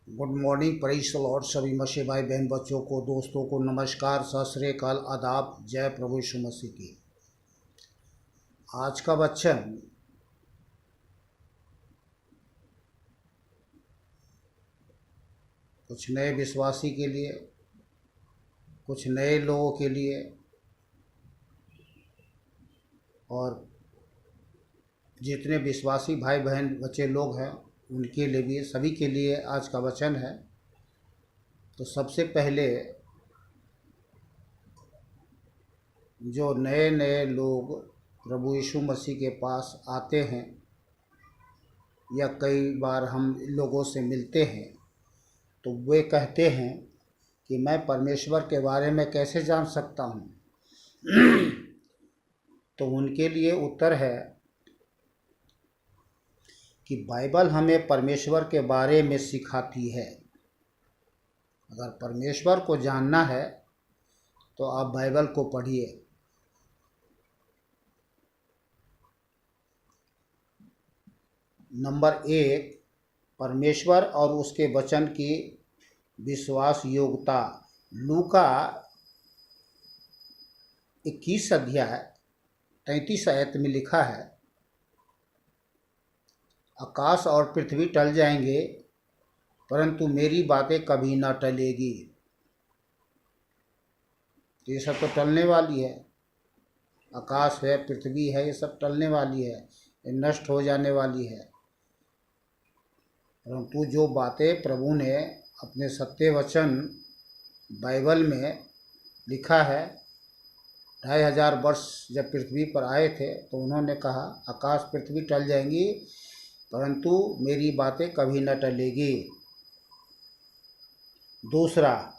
Good morning, praise the Lord. सभी मसीह भाई बहन बच्चों को, दोस्तों को नमस्कार, सत श्री अकाल, आदाब, जय प्रभु यीशु मसीह की। आज का वचन कुछ नए विश्वासी के लिए, कुछ नए लोगों के लिए और जितने विश्वासी भाई बहन बच्चे लोग हैं उनके लिए भी, सभी के लिए आज का वचन है। तो सबसे पहले जो नए नए लोग प्रभु यीशु मसीह के पास आते हैं या कई बार हम लोगों से मिलते हैं तो वे कहते हैं कि मैं परमेश्वर के बारे में कैसे जान सकता हूँ। तो उनके लिए उत्तर है कि बाइबल हमें परमेश्वर के बारे में सिखाती है। अगर परमेश्वर को जानना है तो आप बाइबल को पढ़िए। नंबर 1, परमेश्वर और उसके वचन की विश्वास योग्यता। लूका 21 अध्याय 33 आयत में लिखा है, आकाश और पृथ्वी टल जाएंगे परंतु मेरी बातें कभी ना टलेगी। ये सब तो टलने वाली है, आकाश है, पृथ्वी है, ये सब टलने वाली है, ये नष्ट हो जाने वाली है। परंतु जो बातें प्रभु ने अपने सत्य वचन बाइबल में लिखा है, 2500 वर्ष जब पृथ्वी पर आए थे तो उन्होंने कहा आकाश पृथ्वी टल जाएंगी परंतु मेरी बातें कभी न टलेगी। दूसरा,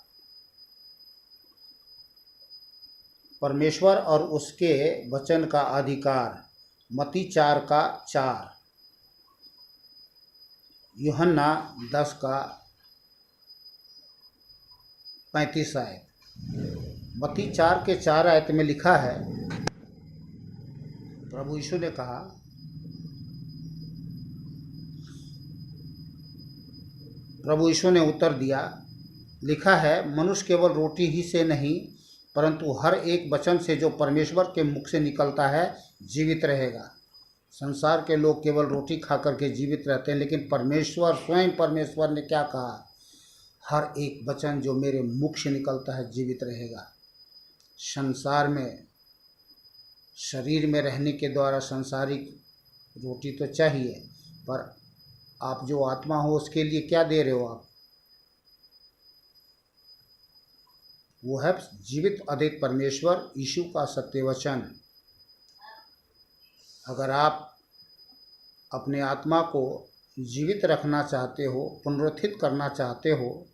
परमेश्वर और उसके वचन का अधिकार। मत्ती 4:4, यूहन्ना 10:35 आयत। मत्ती 4:4 आयत में लिखा है, प्रभु यीशु ने कहा, प्रभु यीशु ने उत्तर दिया, लिखा है मनुष्य केवल रोटी ही से नहीं परंतु हर एक वचन से जो परमेश्वर के मुख से निकलता है जीवित रहेगा। संसार के लोग केवल रोटी खा करके जीवित रहते हैं, लेकिन परमेश्वर, स्वयं परमेश्वर ने क्या कहा, हर एक वचन जो मेरे मुख से निकलता है जीवित रहेगा। संसार में शरीर में रहने के द्वारा सांसारिक रोटी तो चाहिए, पर आप जो आत्मा हो उसके लिए क्या दे रहे हो आप? वो है जीवित अद्वैत परमेश्वर यीशु का सत्य वचन। अगर आप अपने आत्मा को जीवित रखना चाहते हो, पुनरुत्थित करना चाहते हो,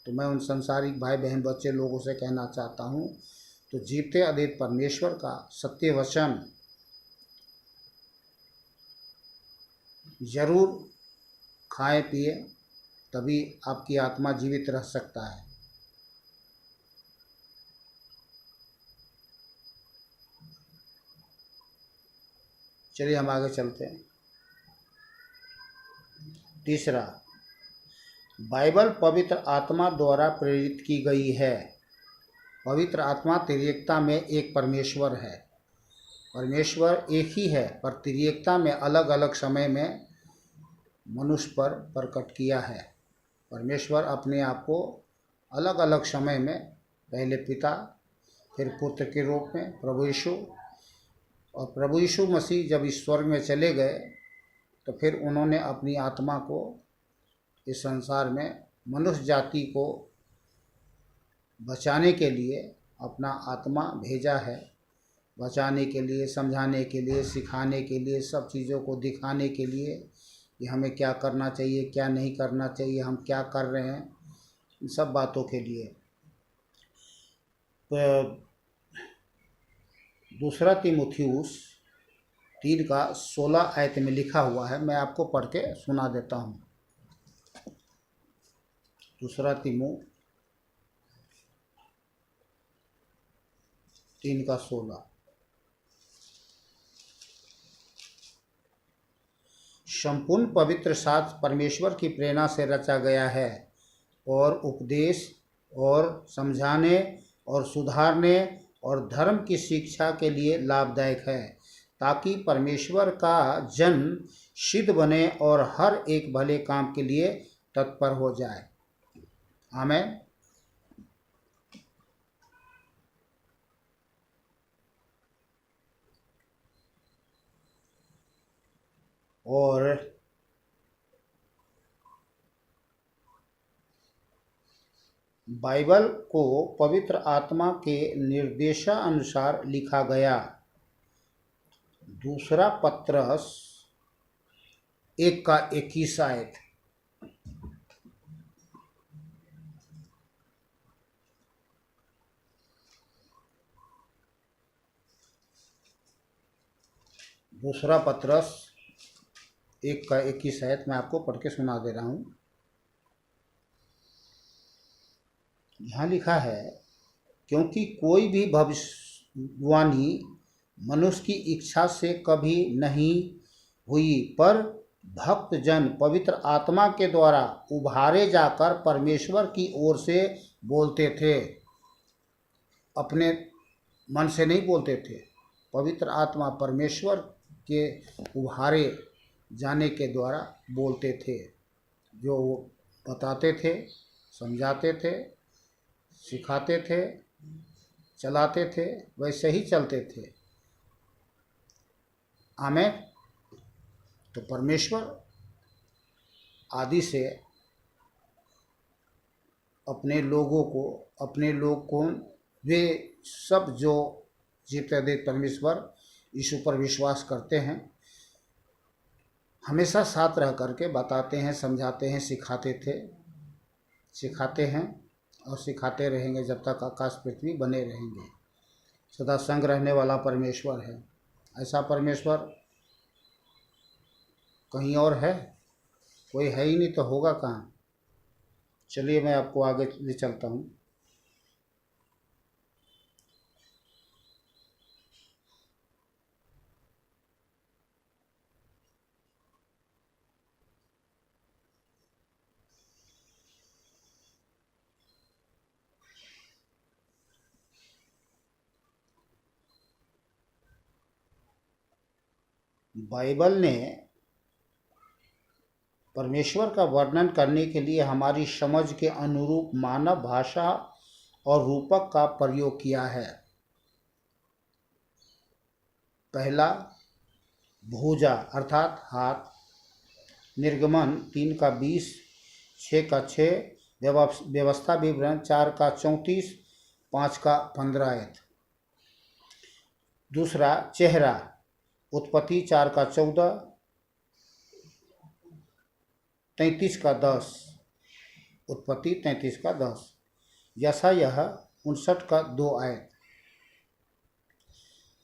तो मैं उन संसारिक भाई बहन बच्चे लोगों से कहना चाहता हूँ, तो जीवते अद्वैत परमेश्वर का सत्य वचन जरूर खाएं पिए, तभी आपकी आत्मा जीवित रह सकता है। चलिए हम आगे चलते हैं। तीसरा, बाइबल पवित्र आत्मा द्वारा प्रेरित की गई है। पवित्र आत्मा त्रिएकता में एक परमेश्वर है। परमेश्वर एक ही है पर त्रिएकता में अलग अलग समय में मनुष्य पर प्रकट किया है। परमेश्वर अपने आप को अलग अलग समय में, पहले पिता, फिर पुत्र के रूप में प्रभु यीशु, और प्रभु यीशु मसीह जब इस स्वर्ग में चले गए तो फिर उन्होंने अपनी आत्मा को इस संसार में मनुष्य जाति को बचाने के लिए अपना आत्मा भेजा है। बचाने के लिए, समझाने के लिए, सिखाने के लिए, सब चीज़ों को दिखाने के लिए कि हमें क्या करना चाहिए, क्या नहीं करना चाहिए, हम क्या कर रहे हैं, इन सब बातों के लिए। तो दूसरा तीमुथियुस 3:16 आयत में लिखा हुआ है, मैं आपको पढ़ के सुना देता हूँ। दूसरा तीमु 3:16, संपूर्ण पवित्र शास्त्र परमेश्वर की प्रेरणा से रचा गया है और उपदेश और समझाने और सुधारने और धर्म की शिक्षा के लिए लाभदायक है, ताकि परमेश्वर का जन सिद्ध बने और हर एक भले काम के लिए तत्पर हो जाए। आमीन। और बाइबल को पवित्र आत्मा के निर्देशानुसार लिखा गया। दूसरा पत्रस 1:21 आयत। दूसरा पत्रस 1:21 आयत मैं आपको पढ़ के सुना दे रहा हूँ। यहाँ लिखा है, क्योंकि कोई भी भविष्यवाणी मनुष्य की इच्छा से कभी नहीं हुई, पर भक्त जन पवित्र आत्मा के द्वारा उभारे जाकर परमेश्वर की ओर से बोलते थे। अपने मन से नहीं बोलते थे, पवित्र आत्मा परमेश्वर के उभारे जाने के द्वारा बोलते थे। जो वो बताते थे, समझाते थे, सिखाते थे, चलाते थे, वैसे ही चलते थे। आमीन। तो परमेश्वर आदि से अपने लोग को वे सब जो जीते दे परमेश्वर यीशु पर विश्वास करते हैं, हमेशा साथ रह करके बताते हैं, समझाते हैं, सिखाते हैं और सिखाते रहेंगे जब तक आकाश पृथ्वी बने रहेंगे। सदा संग रहने वाला परमेश्वर है। ऐसा परमेश्वर कहीं और है? कोई है ही नहीं, तो होगा कहाँ? चलिए मैं आपको आगे ले चलता हूँ। बाइबल ने परमेश्वर का वर्णन करने के लिए हमारी समझ के अनुरूप मानव भाषा और रूपक का प्रयोग किया है। पहला, भुजा अर्थात हाथ। निर्गमन 3:20, 6:6, व्यवस्था विवरण 4:34, 5:15 आयत। दूसरा, चेहरा। उत्पत्ति 4:14, 33:10। उत्पत्ति 33:10। यशायाह 59:2 आयत।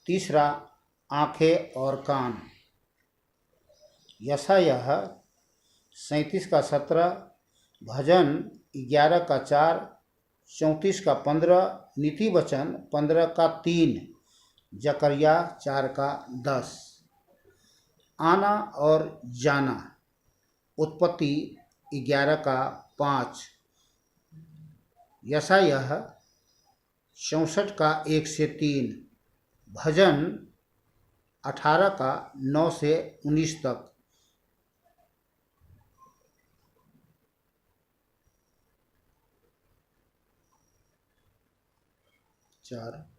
तीसरा, आँखें और कान। यशायाह 37:17, भजन 11:4, 34:15, नीति वचन 15:3, जकरिया 4:10। आना और जाना। उत्पत्ति 11:5, यशायाह 64:1-3, भजन 18:9-19 तक।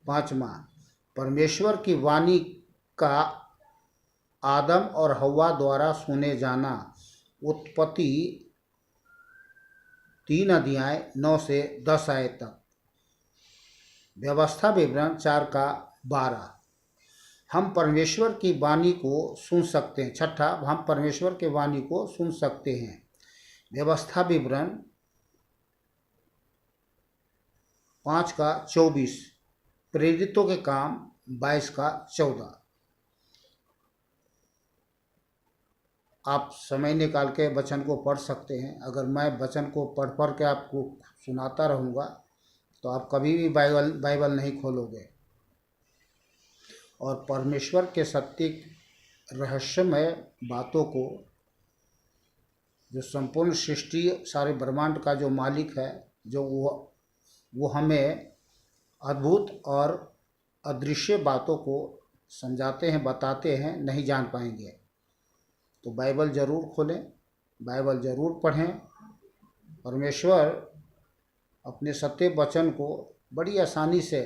पाँचवा, परमेश्वर की वाणी का आदम और हव्वा द्वारा सुने जाना। उत्पत्ति 3:9-10 आयत तक। व्यवस्था विवरण 4:12। हम परमेश्वर की वाणी को सुन सकते हैं। छठा, हम परमेश्वर के वाणी को सुन सकते हैं। व्यवस्था विवरण 5:24, प्रेरितों के काम 22:14। आप समय निकाल के वचन को पढ़ सकते हैं। अगर मैं वचन को पढ़ के आपको सुनाता रहूँगा तो आप कभी भी बाइबल नहीं खोलोगे और परमेश्वर के सत्य रहस्यमय बातों को जो संपूर्ण सृष्टि सारे ब्रह्मांड का जो मालिक है, जो वो हमें अद्भुत और अदृश्य बातों को समझाते हैं, बताते हैं, नहीं जान पाएंगे। तो बाइबल ज़रूर खोलें, बाइबल ज़रूर पढ़ें। परमेश्वर अपने सत्य वचन को बड़ी आसानी से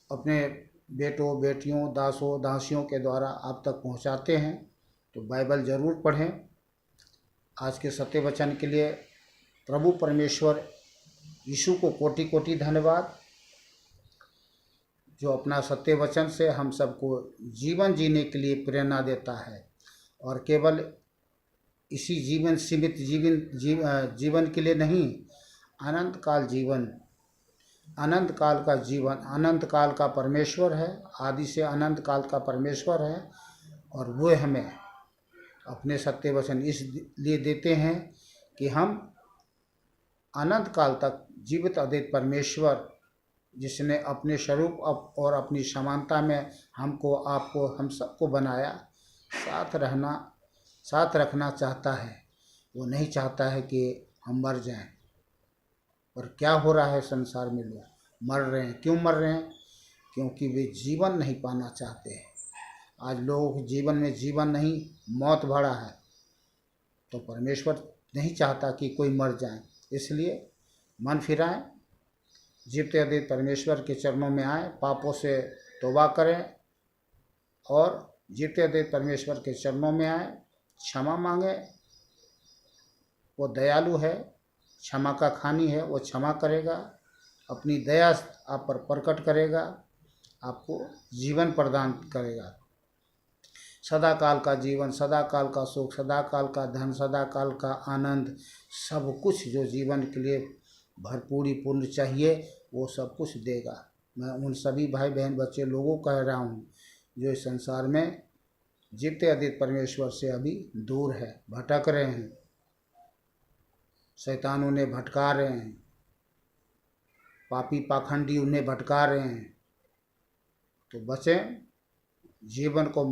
अपने बेटों, बेटियों, दासों, दासियों के द्वारा आप तक पहुंचाते हैं। तो बाइबल ज़रूर पढ़ें। आज के सत्य वचन के लिए प्रभु परमेश्वर यीशु को कोटि कोटि धन्यवाद, जो अपना सत्य वचन से हम सबको जीवन जीने के लिए प्रेरणा देता है। और केवल इसी जीवन सीमित जीवन के लिए नहीं, अनंत काल जीवन, अनंत काल का जीवन, अनंत काल का परमेश्वर है, आदि से अनंत काल का परमेश्वर है। और वो हमें अपने सत्य वचन इसलिए देते हैं कि हम अनंत काल तक जीवित अद्वैत परमेश्वर, जिसने अपने स्वरूप और अपनी समानता में हमको, आपको, हम सबको बनाया, साथ रखना चाहता है। वो नहीं चाहता है कि हम मर जाएं। और क्या हो रहा है संसार में, लोग मर रहे हैं। क्यों मर रहे हैं? क्योंकि वे जीवन नहीं पाना चाहते हैं। आज लोग जीवन में जीवन नहीं, मौत भरा है। तो परमेश्वर नहीं चाहता कि कोई मर जाए। इसलिए मन फिराएं, जीवते अद्वैत परमेश्वर के चरणों में आएं, पापों से तौबा करें और जीवते अद्वैत परमेश्वर के चरणों में आएं, क्षमा मांगें। वो दयालु है, क्षमा का खानी है, वो क्षमा करेगा, अपनी दया आप पर प्रकट करेगा, आपको जीवन प्रदान करेगा। सदा काल का जीवन, सदा काल का सुख, सदा काल का धन, सदा काल का आनंद, सब कुछ जो जीवन के लिए भरपूरी पूर्ण चाहिए, वो सब कुछ देगा। मैं उन सभी भाई बहन बच्चे लोगों को कह रहा हूँ जो इस संसार में जीवते अद्वैत परमेश्वर से अभी दूर है, भटक रहे हैं, शैतान उन्हें भटका रहे हैं, पापी पाखंडी उन्हें भटका रहे हैं। तो बचें, जीवन को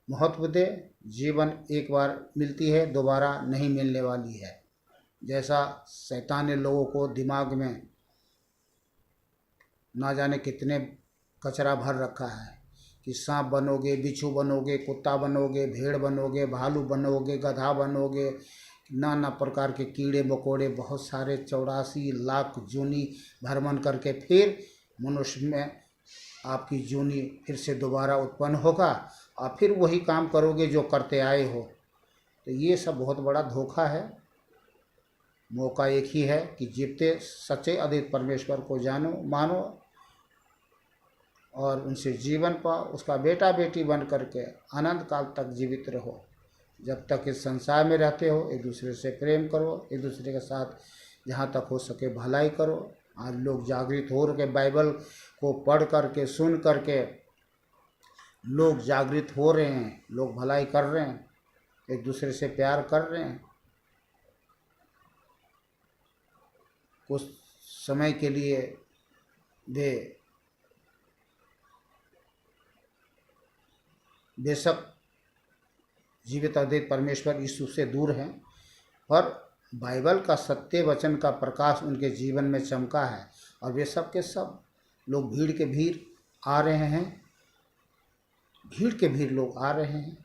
महत्व दे। जीवन एक बार मिलती है, दोबारा नहीं मिलने वाली है। जैसा शैतान ने लोगों को दिमाग में ना जाने कितने कचरा भर रखा है कि सांप बनोगे, बिच्छू बनोगे, कुत्ता बनोगे, भेड़ बनोगे, भालू बनोगे, गधा बनोगे, नाना प्रकार के कीड़े मकोड़े, बहुत सारे 84 लाख जूनी भ्रमण करके फिर मनुष्य में आपकी जूनी फिर से दोबारा उत्पन्न होगा और फिर वही काम करोगे जो करते आए हो। तो ये सब बहुत बड़ा धोखा है। मौका एक ही है कि जीवते सच्चे अद्वैत परमेश्वर को जानो, मानो और उनसे जीवन पाओ, उसका बेटा बेटी बन करके अनंत काल तक जीवित रहो। जब तक इस संसार में रहते हो, एक दूसरे से प्रेम करो, एक दूसरे के साथ जहाँ तक हो सके भलाई करो। आज लोग जागृत हो के बाइबल को पढ़ करके, सुन करके लोग जागृत हो रहे हैं, लोग भलाई कर रहे हैं, एक दूसरे से प्यार कर रहे हैं। कुछ समय के लिए वे बेशक जीवित अद्वैत परमेश्वर यीशु से दूर हैं, पर बाइबल का सत्य वचन का प्रकाश उनके जीवन में चमका है। और वे सब के सब लोग भीड़ के भीड़ आ रहे हैं, भीड़ के भीड़ लोग आ रहे हैं,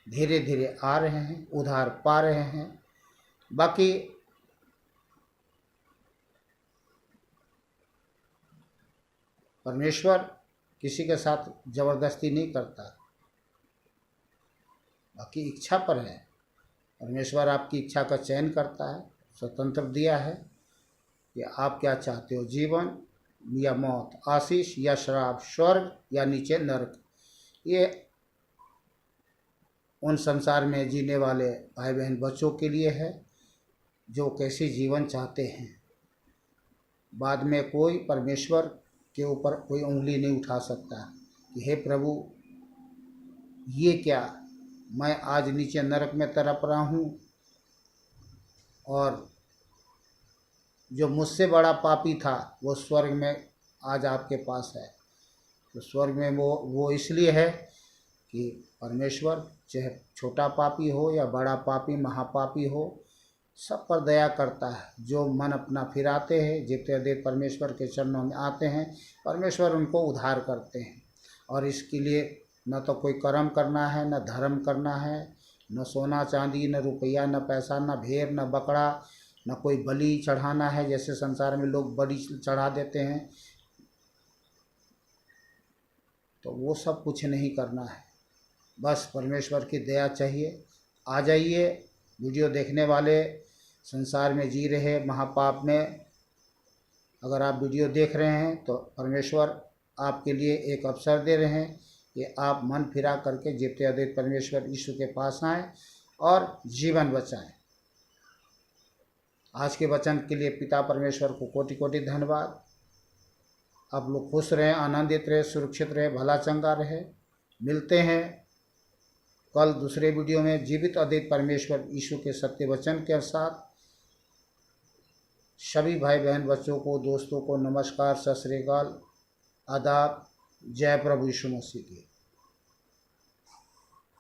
धीरे धीरे आ रहे हैं, उधार पा रहे हैं। बाकी परमेश्वर किसी के साथ ज़बरदस्ती नहीं करता, बाकी इच्छा पर है। परमेश्वर आपकी इच्छा का चयन करता है, स्वतंत्र दिया है कि आप क्या चाहते हो, जीवन या मौत, आशीष या श्राप, स्वर्ग या नीचे नरक। ये उन संसार में जीने वाले भाई बहन बच्चों के लिए है जो कैसे जीवन चाहते हैं। बाद में कोई परमेश्वर के ऊपर कोई उंगली नहीं उठा सकता कि हे प्रभु ये क्या, मैं आज नीचे नरक में तड़प रहा हूँ और जो मुझसे बड़ा पापी था वो स्वर्ग में आज आपके पास है। तो स्वर्ग में वो इसलिए है कि परमेश्वर चाहे छोटा पापी हो या बड़ा पापी महापापी हो, सब पर दया करता है। जो मन अपना फिराते हैं, जितने देर परमेश्वर के चरणों में आते हैं, परमेश्वर उनको उद्धार करते हैं। और इसके लिए न तो कोई कर्म करना है, न धर्म करना है, न सोना चांदी, न रुपया, न पैसा, न भेड़, न बकरा, न कोई बलि चढ़ाना है जैसे संसार में लोग बलि चढ़ा देते हैं। तो वो सब कुछ नहीं करना है, बस परमेश्वर की दया चाहिए। आ जाइए, वीडियो देखने वाले संसार में जी रहे महापाप में, अगर आप वीडियो देख रहे हैं तो परमेश्वर आपके लिए एक अवसर दे रहे हैं कि आप मन फिरा करके जितने अधिक परमेश्वर यीशु के पास आएँ और जीवन बचाएं। आज के वचन के लिए पिता परमेश्वर को कोटि कोटि धन्यवाद। आप लोग खुश रहें, आनंदित रहे, सुरक्षित रहे, भला चंगा रहे। मिलते हैं कल दूसरे वीडियो में जीवित अद्वैत परमेश्वर यीशु के सत्य वचन के साथ। सभी भाई बहन बच्चों को, दोस्तों को नमस्कार, सत श्री अकाल, आदाब। जय प्रभु यीशु मसीह की।